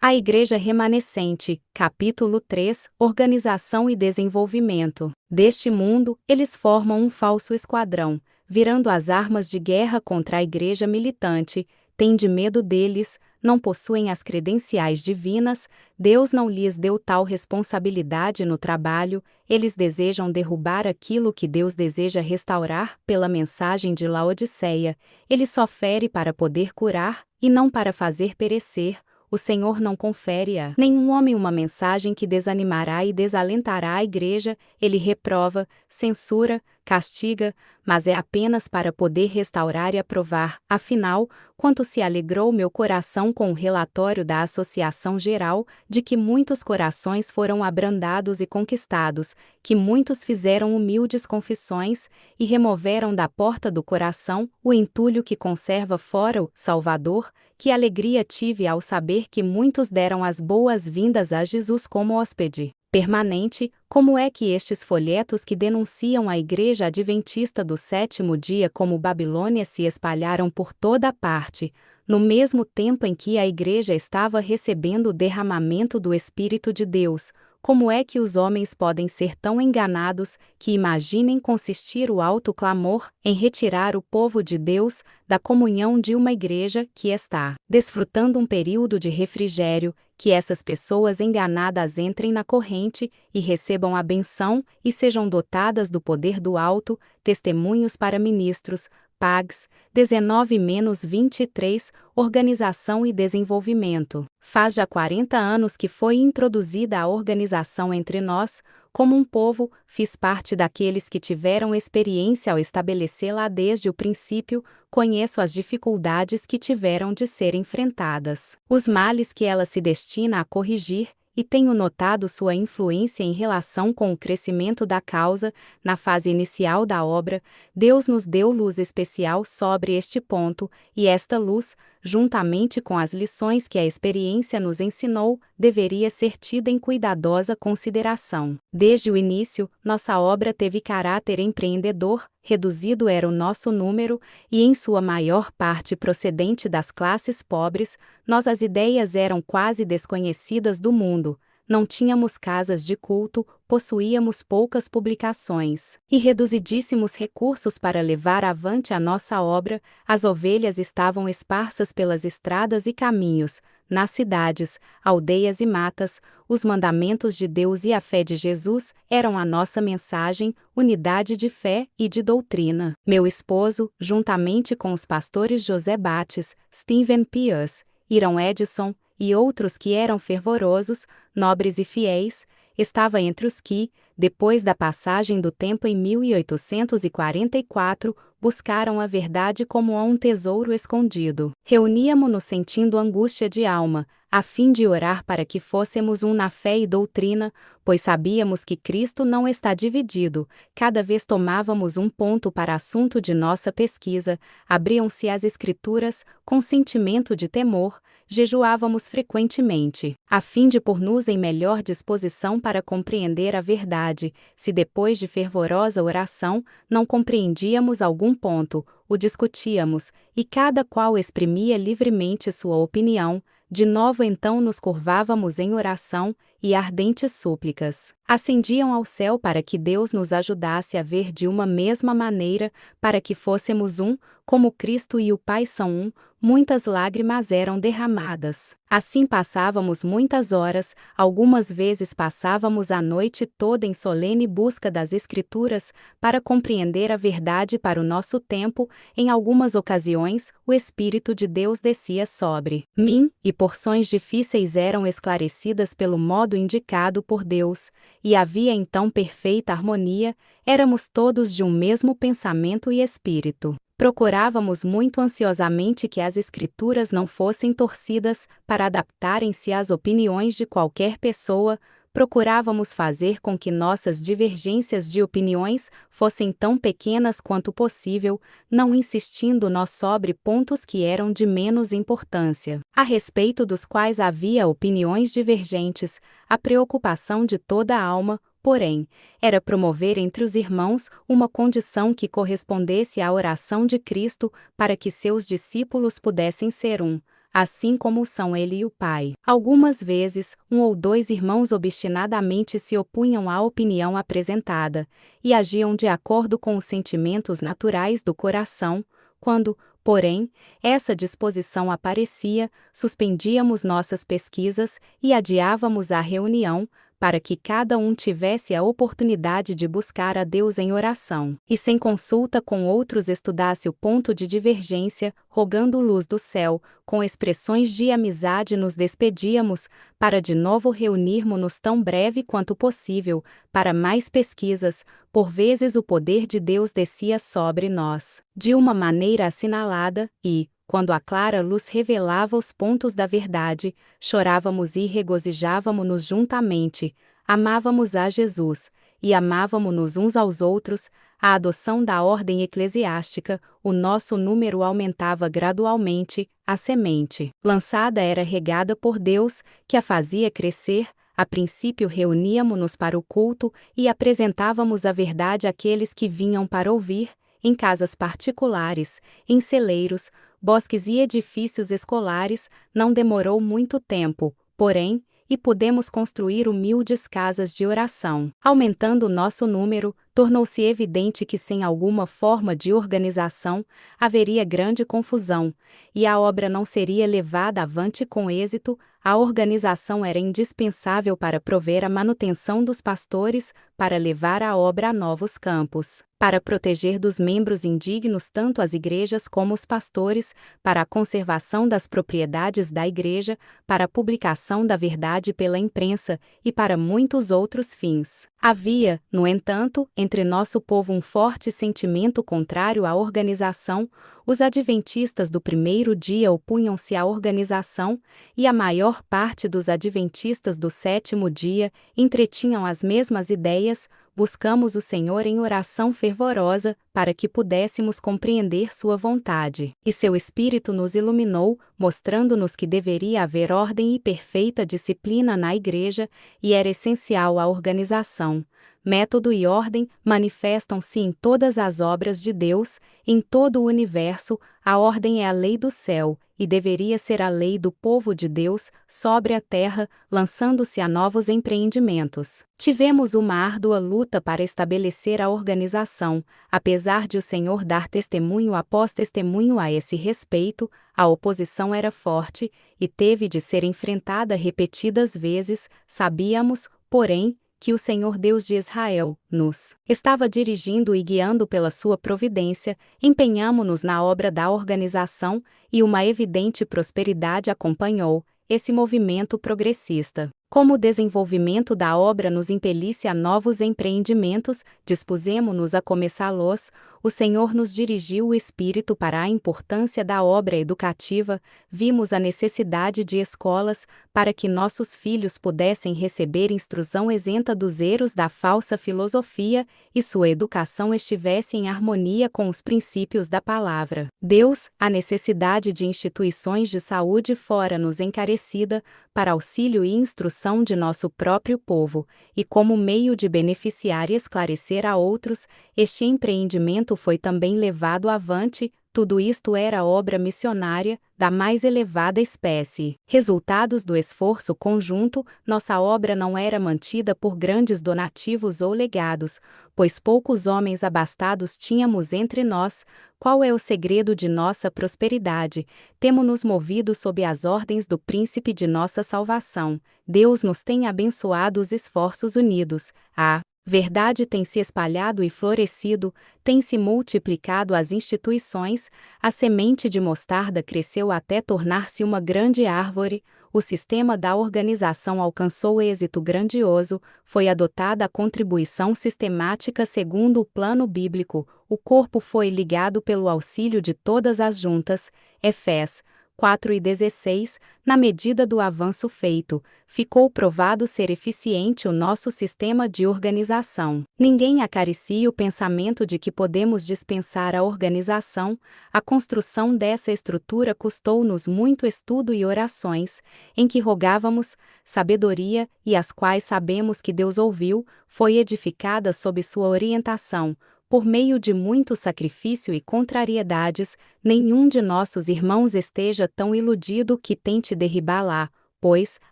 A Igreja Remanescente, capítulo 3, Organização e Desenvolvimento. Deste mundo, eles formam um falso esquadrão, virando as armas de guerra contra a Igreja militante, tende medo deles, não possuem as credenciais divinas, Deus não lhes deu tal responsabilidade no trabalho, eles desejam derrubar aquilo que Deus deseja restaurar pela mensagem de Laodiceia, ele só fere para poder curar, e não para fazer perecer. O Senhor não confere a nenhum homem uma mensagem que desanimará e desalentará a igreja, ele reprova, censura, castiga, mas é apenas para poder restaurar e aprovar. Afinal, quanto se alegrou meu coração com o relatório da Associação Geral, de que muitos corações foram abrandados e conquistados, que muitos fizeram humildes confissões, e removeram da porta do coração o entulho que conserva fora o Salvador. Que alegria tive ao saber que muitos deram as boas-vindas a Jesus como hóspede permanente. Como é que estes folhetos que denunciam a Igreja Adventista do Sétimo Dia como Babilônia se espalharam por toda parte, no mesmo tempo em que a Igreja estava recebendo o derramamento do Espírito de Deus? Como é que os homens podem ser tão enganados que imaginem consistir o alto clamor em retirar o povo de Deus da comunhão de uma igreja que está desfrutando um período de refrigério, que essas pessoas enganadas entrem na corrente e recebam a benção e sejam dotadas do poder do alto, testemunhos para ministros, PAGS, 19-23, Organização e Desenvolvimento. Faz já 40 anos que foi introduzida a organização entre nós, como um povo, fiz parte daqueles que tiveram experiência ao estabelecê-la desde o princípio, conheço as dificuldades que tiveram de ser enfrentadas, os males que ela se destina a corrigir, e tenho notado sua influência em relação com o crescimento da causa. Na fase inicial da obra, Deus nos deu luz especial sobre este ponto, e esta luz, juntamente com as lições que a experiência nos ensinou, deveria ser tida em cuidadosa consideração. Desde o início, nossa obra teve caráter empreendedor, reduzido era o nosso número, e em sua maior parte procedente das classes pobres, as ideias eram quase desconhecidas do mundo. Não tínhamos casas de culto, possuíamos poucas publicações e reduzidíssimos recursos para levar avante a nossa obra. As ovelhas estavam esparsas pelas estradas e caminhos, nas cidades, aldeias e matas. Os mandamentos de Deus e a fé de Jesus eram a nossa mensagem, unidade de fé e de doutrina. Meu esposo, juntamente com os pastores José Bates, Stephen Pierce, Irão Edson e outros que eram fervorosos, nobres e fiéis, estava entre os que, depois da passagem do tempo em 1844, buscaram a verdade como a um tesouro escondido. Reuníamo-nos sentindo angústia de alma, a fim de orar para que fôssemos um na fé e doutrina, pois sabíamos que Cristo não está dividido. Cada vez tomávamos um ponto para assunto de nossa pesquisa, abriam-se as Escrituras, com sentimento de temor, jejuávamos frequentemente, a fim de pôr-nos em melhor disposição para compreender a verdade. Se depois de fervorosa oração, não compreendíamos algum ponto, o discutíamos, e cada qual exprimia livremente sua opinião. De novo então nos curvávamos em oração, e ardentes súplicas ascendiam ao céu para que Deus nos ajudasse a ver de uma mesma maneira, para que fôssemos um, como Cristo e o Pai são um. Muitas lágrimas eram derramadas. Assim passávamos muitas horas, algumas vezes passávamos a noite toda em solene busca das Escrituras, para compreender a verdade para o nosso tempo. Em algumas ocasiões, o Espírito de Deus descia sobre mim, e porções difíceis eram esclarecidas pelo modo indicado por Deus, e havia então perfeita harmonia, éramos todos de um mesmo pensamento e espírito. Procurávamos muito ansiosamente que as Escrituras não fossem torcidas, para adaptarem-se às opiniões de qualquer pessoa. Procurávamos fazer com que nossas divergências de opiniões fossem tão pequenas quanto possível, não insistindo nós sobre pontos que eram de menos importância, a respeito dos quais havia opiniões divergentes. A preocupação de toda a alma, porém, era promover entre os irmãos uma condição que correspondesse à oração de Cristo, para que seus discípulos pudessem ser um. assim como são ele e o Pai. Algumas vezes, um ou dois irmãos obstinadamente se opunham à opinião apresentada, e agiam de acordo com os sentimentos naturais do coração. Quando, porém, essa disposição aparecia, suspendíamos nossas pesquisas e adiávamos a reunião, para que cada um tivesse a oportunidade de buscar a Deus em oração, e sem consulta com outros estudasse o ponto de divergência, rogando luz do céu, com expressões de amizade nos despedíamos, para de novo reunirmos-nos tão breve quanto possível, para mais pesquisas. Por vezes o poder de Deus descia sobre nós, de uma maneira assinalada, e, quando a clara luz revelava os pontos da verdade, chorávamos e regozijávamo-nos juntamente, amávamos a Jesus, e amávamo-nos uns aos outros. A adoção da ordem eclesiástica, o nosso número aumentava gradualmente, a semente lançada era regada por Deus, que a fazia crescer. A princípio reuníamo-nos para o culto e apresentávamos a verdade àqueles que vinham para ouvir, em casas particulares, em celeiros, bosques e edifícios escolares. Não demorou muito tempo, porém, e pudemos construir humildes casas de oração. Aumentando nosso número, tornou-se evidente que sem alguma forma de organização, haveria grande confusão, e a obra não seria levada avante com êxito. A organização era indispensável para prover a manutenção dos pastores, para levar a obra a novos campos, para proteger dos membros indignos tanto as igrejas como os pastores, para a conservação das propriedades da igreja, para a publicação da verdade pela imprensa, e para muitos outros fins. Havia, no entanto, entre nosso povo um forte sentimento contrário à organização. Os adventistas do primeiro dia opunham-se à organização, e a maior parte dos adventistas do sétimo dia entretinham as mesmas ideias. Buscamos o Senhor em oração fervorosa, para que pudéssemos compreender sua vontade, e seu Espírito nos iluminou, mostrando-nos que deveria haver ordem e perfeita disciplina na igreja, e era essencial a organização. Método e ordem manifestam-se em todas as obras de Deus, em todo o universo. A ordem é a lei do céu, e deveria ser a lei do povo de Deus, sobre a terra, lançando-se a novos empreendimentos. Tivemos uma árdua luta para estabelecer a organização. Apesar de o Senhor dar testemunho após testemunho a esse respeito, a oposição era forte, e teve de ser enfrentada repetidas vezes. Sabíamos, porém, que o Senhor Deus de Israel nos estava dirigindo e guiando pela sua providência. Empenhamo-nos na obra da organização, e uma evidente prosperidade acompanhou esse movimento progressista. Como o desenvolvimento da obra nos impelisse a novos empreendimentos, dispusemo-nos a começá-los. O Senhor nos dirigiu o Espírito para a importância da obra educativa. Vimos a necessidade de escolas, para que nossos filhos pudessem receber instrução isenta dos erros da falsa filosofia, e sua educação estivesse em harmonia com os princípios da palavra Deus. A necessidade de instituições de saúde fora-nos encarecida, para auxílio e instrução de nosso próprio povo, e como meio de beneficiar e esclarecer a outros. Este empreendimento foi também levado avante. Tudo isto era obra missionária, da mais elevada espécie. Resultados do esforço conjunto. Nossa obra não era mantida por grandes donativos ou legados, pois poucos homens abastados tínhamos entre nós. Qual é o segredo de nossa prosperidade? Temo-nos movido sob as ordens do príncipe de nossa salvação. Deus nos tem abençoado os esforços unidos. A verdade tem se espalhado e florescido, tem se multiplicado as instituições. A semente de mostarda cresceu até tornar-se uma grande árvore. O sistema da organização alcançou êxito grandioso. Foi adotada a contribuição sistemática segundo o plano bíblico. O corpo foi ligado pelo auxílio de todas as juntas. Efésios 4:16, na medida do avanço feito, ficou provado ser eficiente o nosso sistema de organização. Ninguém acaricia o pensamento de que podemos dispensar a organização. A construção dessa estrutura custou-nos muito estudo e orações, em que rogávamos sabedoria, e as quais sabemos que Deus ouviu. Foi edificada sob sua orientação, por meio de muito sacrifício e contrariedades, nenhum de nossos irmãos esteja tão iludido que tente derribá-la, pois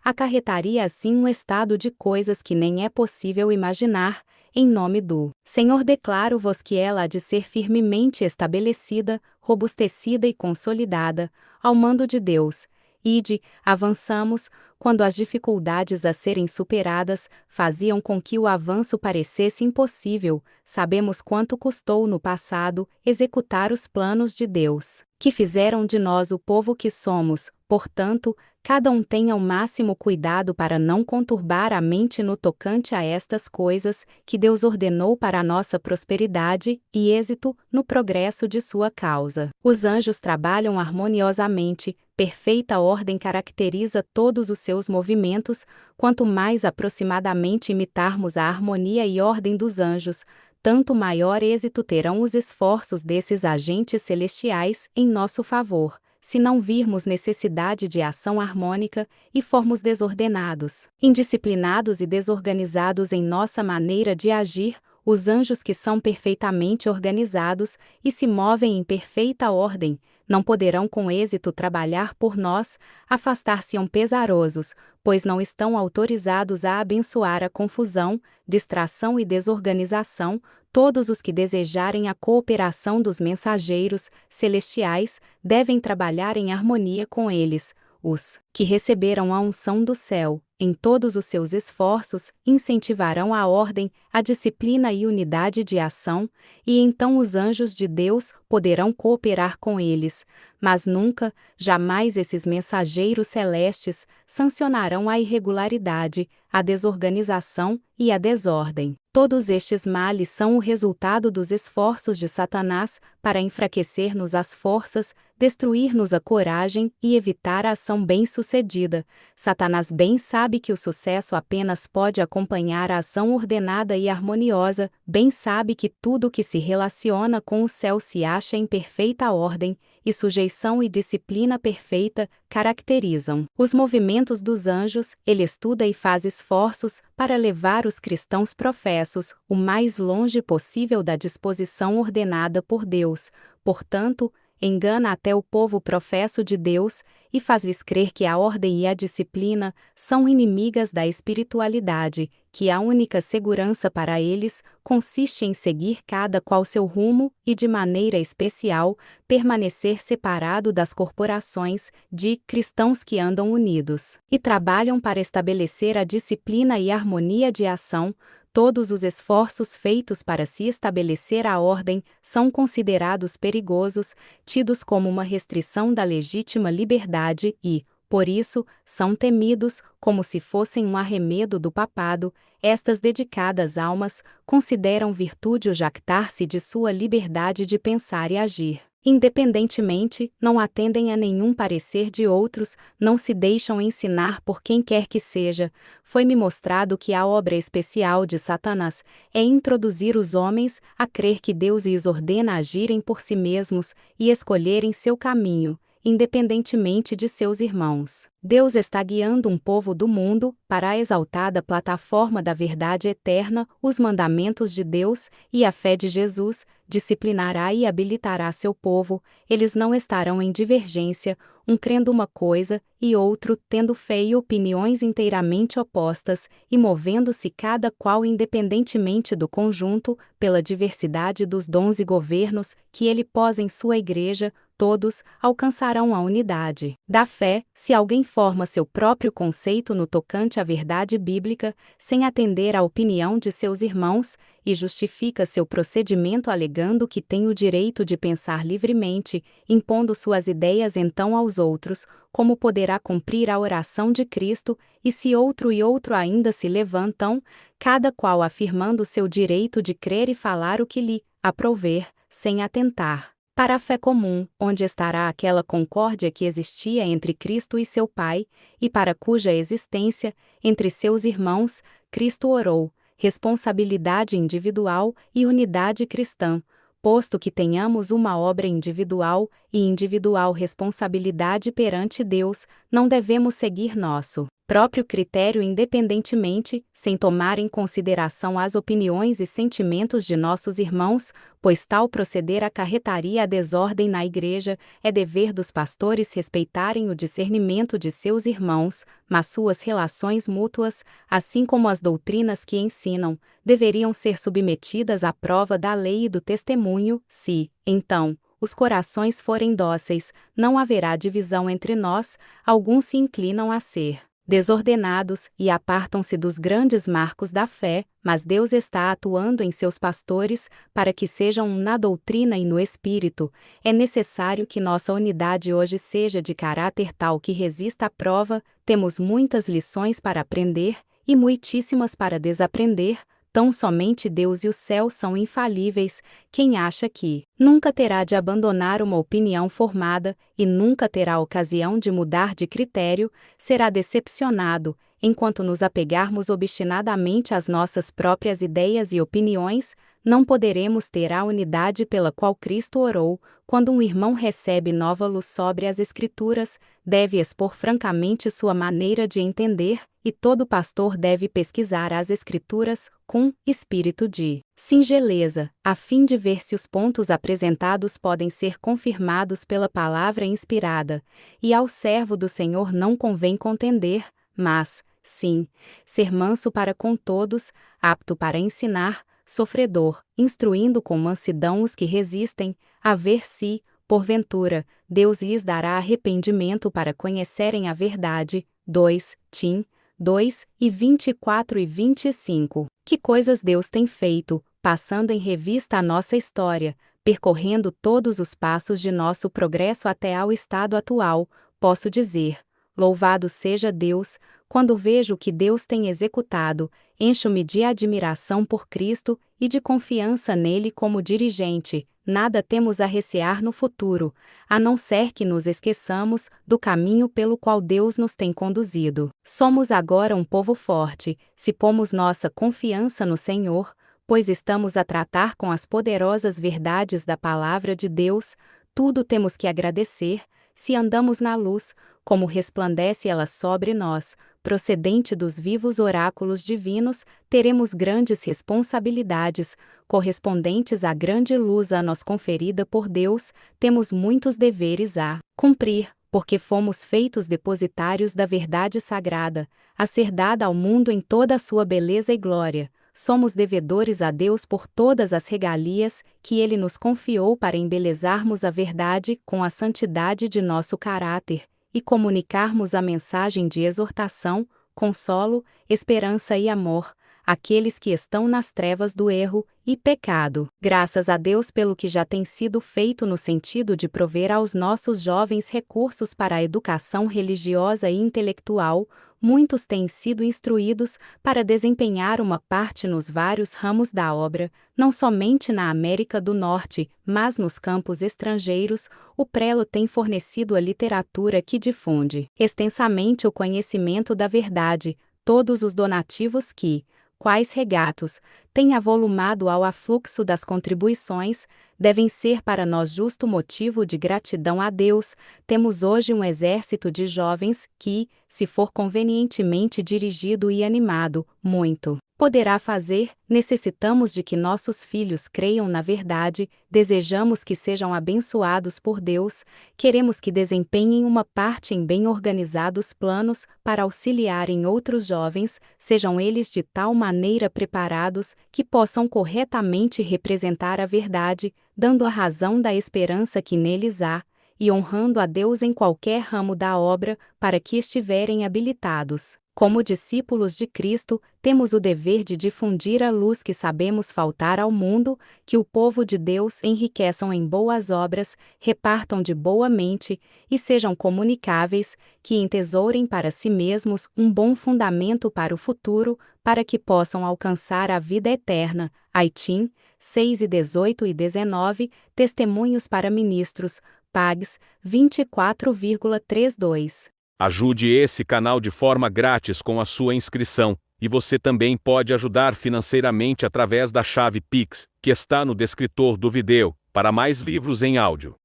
acarretaria assim um estado de coisas que nem é possível imaginar. Em nome do Senhor declaro-vos que ela há de ser firmemente estabelecida, robustecida e consolidada, ao mando de Deus. Ide, avançamos, quando as dificuldades a serem superadas faziam com que o avanço parecesse impossível, sabemos quanto custou no passado executar os planos de Deus, que fizeram de nós o povo que somos. Portanto, cada um tenha o máximo cuidado para não conturbar a mente no tocante a estas coisas, que Deus ordenou para a nossa prosperidade e êxito no progresso de sua causa. Os anjos trabalham harmoniosamente, perfeita ordem caracteriza todos os seus movimentos. Quanto mais aproximadamente imitarmos a harmonia e ordem dos anjos, tanto maior êxito terão os esforços desses agentes celestiais em nosso favor. Se não virmos necessidade de ação harmônica e formos desordenados, indisciplinados e desorganizados em nossa maneira de agir, os anjos que são perfeitamente organizados e se movem em perfeita ordem, não poderão com êxito trabalhar por nós, afastar-se-ão pesarosos, pois não estão autorizados a abençoar a confusão, distração e desorganização. Todos os que desejarem a cooperação dos mensageiros celestiais devem trabalhar em harmonia com eles. Os que receberam a unção do céu, em todos os seus esforços, incentivarão a ordem, a disciplina e unidade de ação, e então os anjos de Deus poderão cooperar com eles. Mas nunca, jamais esses mensageiros celestes sancionarão a irregularidade, a desorganização e a desordem. Todos estes males são o resultado dos esforços de Satanás para enfraquecer-nos as forças, destruir-nos a coragem e evitar a ação bem-sucedida. Satanás bem sabe que o sucesso apenas pode acompanhar a ação ordenada e harmoniosa, bem sabe que tudo que se relaciona com o céu se acha em perfeita ordem, e sujeição e disciplina perfeita caracterizam os movimentos dos anjos. Ele estuda e faz esforços para levar os cristãos professos o mais longe possível da disposição ordenada por Deus. Portanto, engana até o povo professo de Deus e faz-lhes crer que a ordem e a disciplina são inimigas da espiritualidade, que a única segurança para eles consiste em seguir cada qual seu rumo e, de maneira especial, permanecer separado das corporações de cristãos que andam unidos e trabalham para estabelecer a disciplina e harmonia de ação. Todos os esforços feitos para se estabelecer a ordem são considerados perigosos, tidos como uma restrição da legítima liberdade e, por isso, são temidos, como se fossem um arremedo do papado. Estas dedicadas almas consideram virtude o jactar-se de sua liberdade de pensar e agir. Independentemente, não atendem a nenhum parecer de outros, não se deixam ensinar por quem quer que seja. Foi-me mostrado que a obra especial de Satanás é introduzir os homens a crer que Deus lhes ordena agirem por si mesmos e escolherem seu caminho, independentemente de seus irmãos. Deus está guiando um povo do mundo para a exaltada plataforma da verdade eterna. Os mandamentos de Deus e a fé de Jesus disciplinará e habilitará seu povo. Eles não estarão em divergência, um crendo uma coisa e outro tendo fé e opiniões inteiramente opostas, e movendo-se cada qual independentemente do conjunto, pela diversidade dos dons e governos que ele pôs em sua igreja. Todos alcançarão a unidade da fé. Se alguém forma seu próprio conceito no tocante à verdade bíblica, sem atender à opinião de seus irmãos, e justifica seu procedimento alegando que tem o direito de pensar livremente, impondo suas ideias então aos outros, como poderá cumprir a oração de Cristo? E se outro e outro ainda se levantam, cada qual afirmando seu direito de crer e falar o que lhe aprouver, sem atentar para a fé comum, onde estará aquela concórdia que existia entre Cristo e seu Pai, e para cuja existência, entre seus irmãos, Cristo orou, responsabilidade individual e unidade cristã. Posto que tenhamos uma obra individual e individual responsabilidade perante Deus, não devemos seguir nosso próprio critério independentemente, sem tomar em consideração as opiniões e sentimentos de nossos irmãos, pois tal proceder acarretaria a desordem na igreja. É dever dos pastores respeitarem o discernimento de seus irmãos, mas suas relações mútuas, assim como as doutrinas que ensinam, deveriam ser submetidas à prova da lei e do testemunho. Se, então, os corações forem dóceis, não haverá divisão entre nós. Alguns se inclinam a ser desordenados e apartam-se dos grandes marcos da fé, mas Deus está atuando em seus pastores para que sejam um na doutrina e no espírito. É necessário que nossa unidade hoje seja de caráter tal que resista à prova. Temos muitas lições para aprender e muitíssimas para desaprender. Tão somente Deus e o céu são infalíveis. Quem acha que nunca terá de abandonar uma opinião formada e nunca terá ocasião de mudar de critério, será decepcionado. Enquanto nos apegarmos obstinadamente às nossas próprias ideias e opiniões, não poderemos ter a unidade pela qual Cristo orou. Quando um irmão recebe nova luz sobre as Escrituras, deve expor francamente sua maneira de entender, e todo pastor deve pesquisar as Escrituras com espírito de singeleza, a fim de ver se os pontos apresentados podem ser confirmados pela palavra inspirada. E ao servo do Senhor não convém contender, mas, sim, ser manso para com todos, apto para ensinar, sofredor, instruindo com mansidão os que resistem, a ver se, porventura, Deus lhes dará arrependimento para conhecerem a verdade. 2 Tim 2, e 24 e 25. Que coisas Deus tem feito, passando em revista a nossa história, percorrendo todos os passos de nosso progresso até ao estado atual, posso dizer: louvado seja Deus. Quando vejo o que Deus tem executado, encho-me de admiração por Cristo e de confiança nele como dirigente. Nada temos a recear no futuro, a não ser que nos esqueçamos do caminho pelo qual Deus nos tem conduzido. Somos agora um povo forte, se pomos nossa confiança no Senhor, pois estamos a tratar com as poderosas verdades da palavra de Deus. Tudo temos que agradecer, se andamos na luz, como resplandece ela sobre nós, procedente dos vivos oráculos divinos, teremos grandes responsabilidades, correspondentes à grande luz a nós conferida por Deus. Temos muitos deveres a cumprir, porque fomos feitos depositários da verdade sagrada, a ser dada ao mundo em toda a sua beleza e glória. Somos devedores a Deus por todas as regalias que Ele nos confiou para embelezarmos a verdade com a santidade de nosso caráter e comunicarmos a mensagem de exortação, consolo, esperança e amor àqueles que estão nas trevas do erro e pecado. Graças a Deus pelo que já tem sido feito no sentido de prover aos nossos jovens recursos para a educação religiosa e intelectual. Muitos têm sido instruídos para desempenhar uma parte nos vários ramos da obra, não somente na América do Norte, mas nos campos estrangeiros. O prelo tem fornecido a literatura que difunde extensamente o conhecimento da verdade. Todos os donativos que, quais regatos, têm avolumado ao afluxo das contribuições, devem ser para nós justo motivo de gratidão a Deus. Temos hoje um exército de jovens que, se for convenientemente dirigido e animado, muito poderá fazer. Necessitamos de que nossos filhos creiam na verdade, desejamos que sejam abençoados por Deus, queremos que desempenhem uma parte em bem organizados planos para auxiliarem outros jovens, sejam eles de tal maneira preparados que possam corretamente representar a verdade, dando a razão da esperança que neles há, e honrando a Deus em qualquer ramo da obra, para que estiverem habilitados. Como discípulos de Cristo, temos o dever de difundir a luz que sabemos faltar ao mundo, que o povo de Deus enriqueçam em boas obras, repartam de boa mente e sejam comunicáveis, que entesourem para si mesmos um bom fundamento para o futuro, para que possam alcançar a vida eterna. Aitim 6 e 18 e 19, Testemunhos para Ministros, Pags 24,32. Ajude esse canal de forma grátis com a sua inscrição, e você também pode ajudar financeiramente através da chave Pix, que está no descritor do vídeo. Para mais livros em áudio,